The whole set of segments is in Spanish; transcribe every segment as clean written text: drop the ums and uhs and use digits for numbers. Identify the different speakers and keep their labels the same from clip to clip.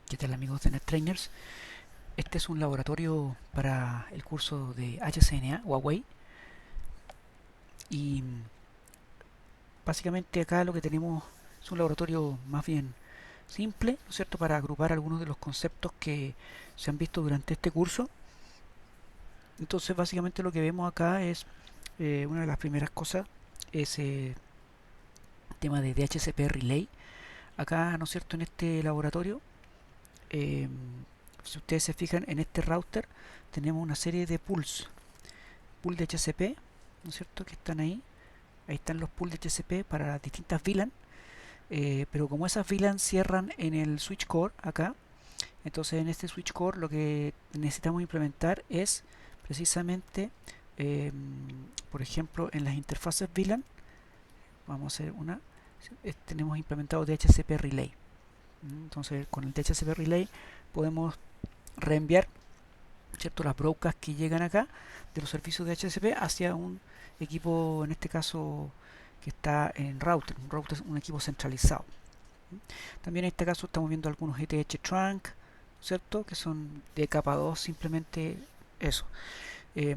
Speaker 1: ¿Qué tal amigos de NetTrainers? Este es un laboratorio para el curso de HCNA, Huawei, y básicamente acá lo que tenemos es un laboratorio más bien simple, ¿no es cierto?, para agrupar algunos de los conceptos que se han visto durante este curso. Entonces básicamente lo que vemos acá es una de las primeras cosas es el tema de DHCP Relay. Acá, ¿no es cierto?, en este laboratorio, eh, si ustedes se fijan en este router, tenemos una serie de pool de HCP, ¿no es cierto?, que están ahí. Ahí están los pools de HCP para las distintas VLAN, pero como esas VLAN cierran en el switch core acá, entonces en este switch core lo que necesitamos implementar es precisamente, eh, por ejemplo, en las interfaces VLAN, vamos a hacer una, tenemos implementado DHCP Relay. Entonces con el DHCP Relay podemos reenviar, ¿cierto?, las broadcasts que llegan acá de los servicios de HCP hacia un equipo, en este caso que está en router, un equipo centralizado. También en este caso estamos viendo algunos ETH trunk, ¿cierto?, que son de capa 2, simplemente eso. Eh,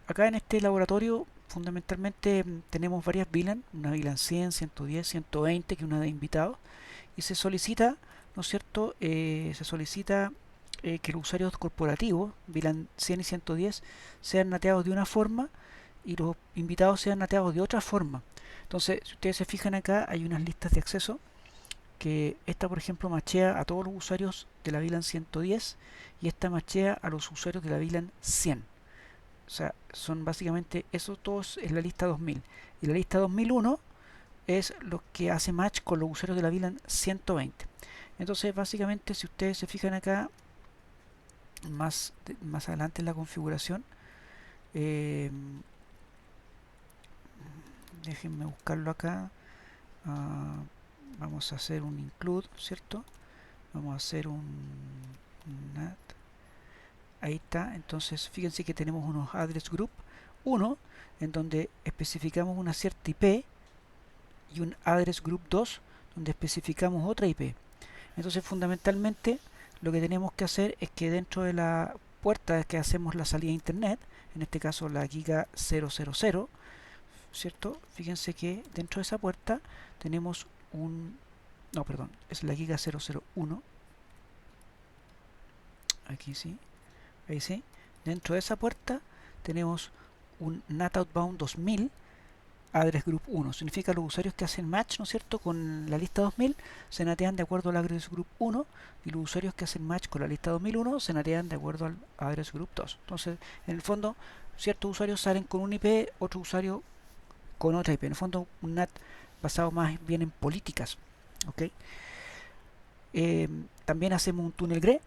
Speaker 1: Acá en este laboratorio fundamentalmente tenemos varias VLAN, una VLAN 100, 110, 120, que es una de invitados, y se solicita, ¿no es cierto?, se solicita que los usuarios corporativos, VLAN 100 y 110, sean nateados de una forma y los invitados sean nateados de otra forma. Entonces, si ustedes se fijan acá, hay unas listas de acceso que esta, por ejemplo, machea a todos los usuarios de la VLAN 110 y esta machea a los usuarios de la VLAN 100. O sea, son básicamente esos todos en la lista 2000. Y la lista 2001 es lo que hace match con los usuarios de la VLAN 120. Entonces, básicamente, si ustedes se fijan acá, más adelante en la configuración, eh, déjenme buscarlo acá. Uh, Vamos a hacer un include, ¿cierto? Vamos a hacer un NAT. Ahí está. Entonces, fíjense que tenemos unos address group. Uno, en donde especificamos una cierta IP, y un address group 2, donde especificamos otra IP. Entonces, fundamentalmente, lo que tenemos que hacer es que dentro de la puerta que hacemos la salida a internet, en este caso la giga 000, ¿cierto? Fíjense que dentro de esa puerta tenemos un... No, perdón, es la giga 001. Aquí sí, ahí sí. Dentro de esa puerta tenemos un NAT Outbound 2000 address group 1. Significa los usuarios que hacen match, ¿no es cierto?, con la lista 2000 se natean de acuerdo al address group 1 y los usuarios que hacen match con la lista 2001 se natean de acuerdo al address group 2. Entonces, en el fondo, ciertos usuarios salen con un IP, otro usuario con otra IP. En el fondo, un NAT basado más bien en políticas. ¿Ok? También hacemos un túnel GRE,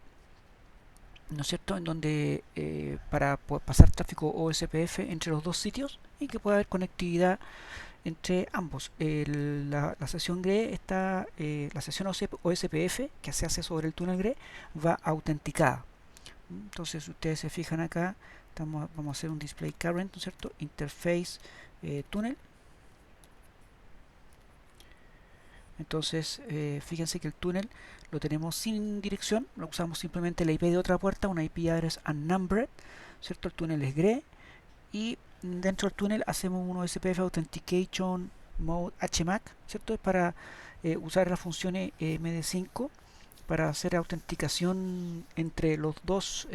Speaker 1: ¿no es cierto?, en donde para pasar tráfico OSPF entre los dos sitios y que pueda haber conectividad entre ambos. La sesión GRE está, la sesión OSPF que se hace sobre el túnel GRE va autenticada. Entonces, si ustedes se fijan acá, vamos a hacer un display current, ¿no es cierto? Interface túnel. Entonces, fíjense que el túnel lo tenemos sin dirección, lo usamos simplemente la IP de otra puerta, una IP address unnumbered, ¿cierto? El túnel es GRE y dentro del túnel hacemos un OSPF Authentication Mode HMAC, ¿cierto? Es para usar las funciones MD5 para hacer autenticación entre los dos,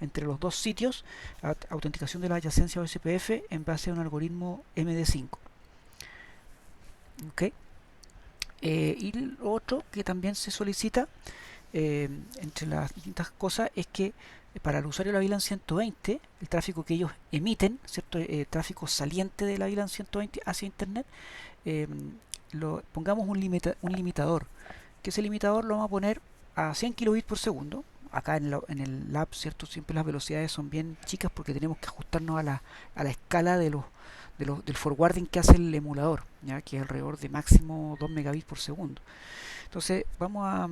Speaker 1: entre los dos sitios, autenticación de la adyacencia OSPF en base a un algoritmo MD5. ¿Ok? Y lo otro que también se solicita entre las distintas cosas es que para el usuario de la VLAN 120, el tráfico que ellos emiten, ¿cierto? Tráfico saliente de la VLAN 120 hacia internet, eh, pongamos un limitador, que ese limitador lo vamos a poner a 100 kilobits por segundo. Acá en el lab, ¿cierto?, siempre las velocidades son bien chicas porque tenemos que ajustarnos a la escala del forwarding que hace el emulador, ¿ya?, que es alrededor de máximo 2 megabits por segundo. Entonces vamos a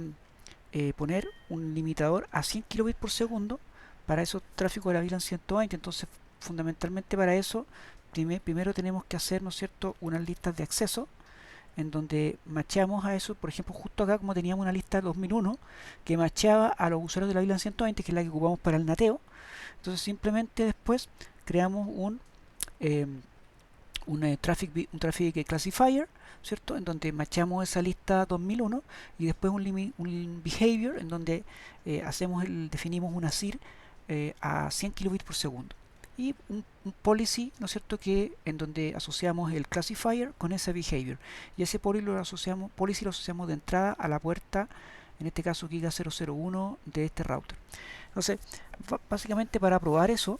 Speaker 1: poner un limitador a 100 kilobits por segundo para esos tráficos de la VLAN 120. Entonces, fundamentalmente para eso, primero tenemos que hacer, ¿no es cierto?, unas listas de acceso en donde macheamos a eso, por ejemplo, justo acá como teníamos una lista 2001 que macheaba a los usuarios de la VLAN 120, que es la que ocupamos para el nateo. Entonces simplemente después creamos eh, un traffic classifier, ¿cierto? En donde machamos esa lista 2001 y después un behavior en donde definimos una CIR a 100 kilobits por segundo. Y un policy, ¿no es cierto?, que en donde asociamos el classifier con ese behavior. Y ese policy lo asociamos de entrada a la puerta, en este caso Giga 001 de este router. Entonces, básicamente para probar eso,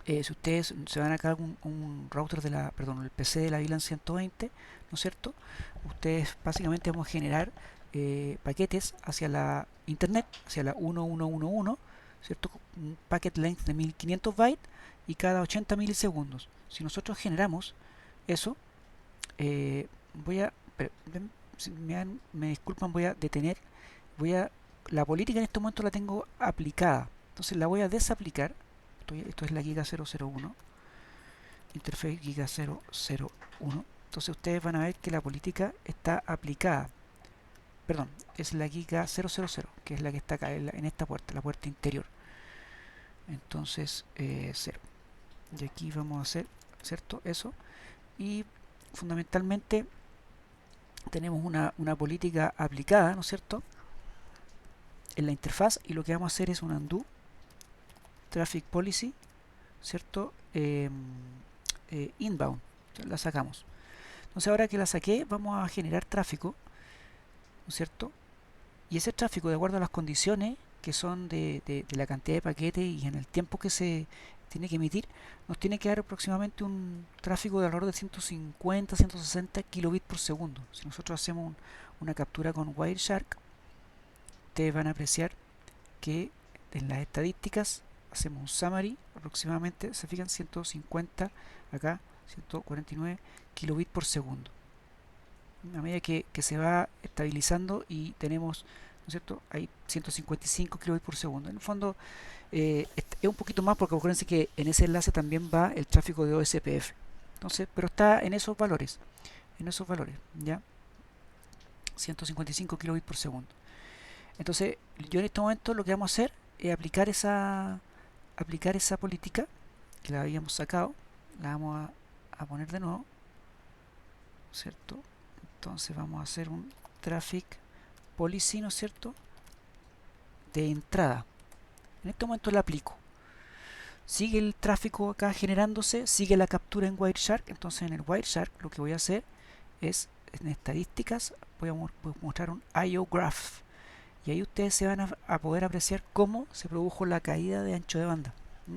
Speaker 1: si ustedes se van a cargar un router perdón, el PC de la VLAN 120, ¿no es cierto? Ustedes básicamente vamos a generar paquetes hacia la internet, hacia la 1111, ¿cierto? Un packet length de 1500 bytes y cada 80 milisegundos. Si nosotros generamos eso, eh, voy a, si me disculpan, voy a detener, la política en este momento la tengo aplicada, entonces la voy a desaplicar. Esto es la Giga 001, interface Giga 001. Entonces ustedes van a ver que la política está aplicada. Perdón, es la Giga 000, que es la que está acá en esta puerta, la puerta interior. Entonces, 0. Y aquí vamos a hacer, ¿cierto? Eso. Y fundamentalmente tenemos una política aplicada, ¿no es cierto?, en la interfaz, y lo que vamos a hacer es un undo traffic policy, ¿cierto? Inbound, la sacamos. Entonces ahora que la saqué, vamos a generar tráfico, ¿no es cierto? Y ese tráfico, de acuerdo a las condiciones que son de la cantidad de paquetes y en el tiempo que se tiene que emitir, nos tiene que dar aproximadamente un tráfico de alrededor de 150, 160 kilobits por segundo. Si nosotros hacemos una captura con Wireshark, ustedes van a apreciar que en las estadísticas hacemos un summary, aproximadamente, se fijan, 150, acá 149 kilobits por segundo. A medida que se va estabilizando y tenemos, ¿no es cierto?, hay 155 kilobits por segundo. En el fondo es un poquito más, porque acuérdense que en ese enlace también va el tráfico de OSPF. Entonces, pero está en esos valores, ¿ya? 155 kilobits por segundo. Entonces, yo en este momento lo que vamos a hacer es aplicar esa política que la habíamos sacado, la vamos a poner de nuevo, ¿cierto? Entonces vamos a hacer un traffic policy, ¿no es cierto?, de entrada. En este momento la aplico. Sigue el tráfico acá generándose, sigue la captura en Wireshark. Entonces en el Wireshark lo que voy a hacer es, en estadísticas, voy a mostrar un IO graph. Y ahí ustedes se van a poder apreciar cómo se produjo la caída de ancho de banda.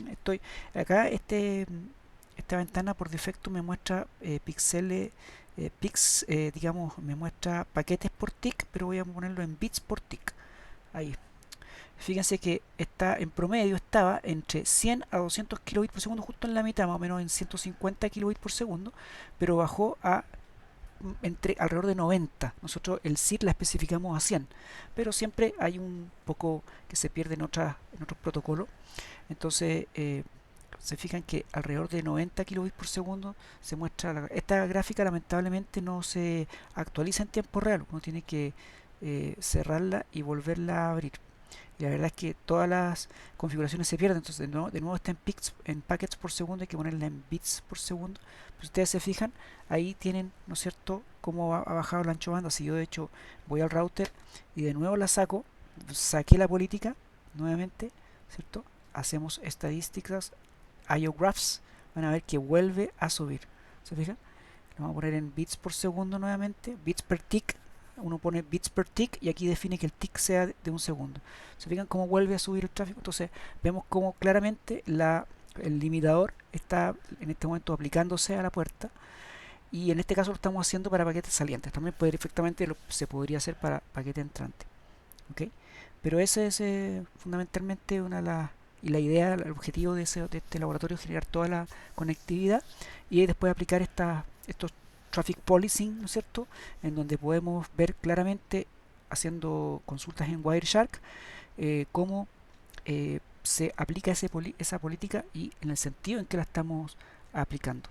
Speaker 1: Estoy acá, esta ventana por defecto me muestra digamos, me muestra paquetes por tick, pero voy a ponerlo en bits por tick. Ahí. Fíjense que en promedio estaba entre 100 a 200 kilobits por segundo, justo en la mitad, más o menos en 150 kilobits por segundo, pero bajó a alrededor de 90. Nosotros el SIR la especificamos a 100, pero siempre hay un poco que se pierde en otros protocolos. Entonces se fijan que alrededor de 90 kilobits por segundo se muestra esta gráfica. Lamentablemente no se actualiza en tiempo real, uno tiene que cerrarla y volverla a abrir. Y la verdad es que todas las configuraciones se pierden. Entonces de nuevo está en packets por segundo, hay que ponerla en bits por segundo. Pues ustedes se fijan, ahí tienen, ¿no es cierto?, cómo ha bajado el ancho de banda. Si yo de hecho voy al router y de nuevo la saqué la política nuevamente, ¿cierto? Hacemos estadísticas, IO graphs, van a ver que vuelve a subir. ¿Se fijan? Lo vamos a poner en bits por segundo nuevamente, bits per tick. Uno pone bits per tick y aquí define que el tick sea de un segundo. ¿Se fijan cómo vuelve a subir el tráfico? Entonces vemos cómo claramente el limitador está en este momento aplicándose a la puerta, y en este caso lo estamos haciendo para paquetes salientes. También perfectamente se podría hacer para paquete entrante. ¿Okay? Pero ese es fundamentalmente la idea, el objetivo de este laboratorio: generar toda la conectividad y después aplicar estos traffic policing, ¿no es cierto?, en donde podemos ver claramente, haciendo consultas en Wireshark, cómo se aplica esa política y en el sentido en que la estamos aplicando.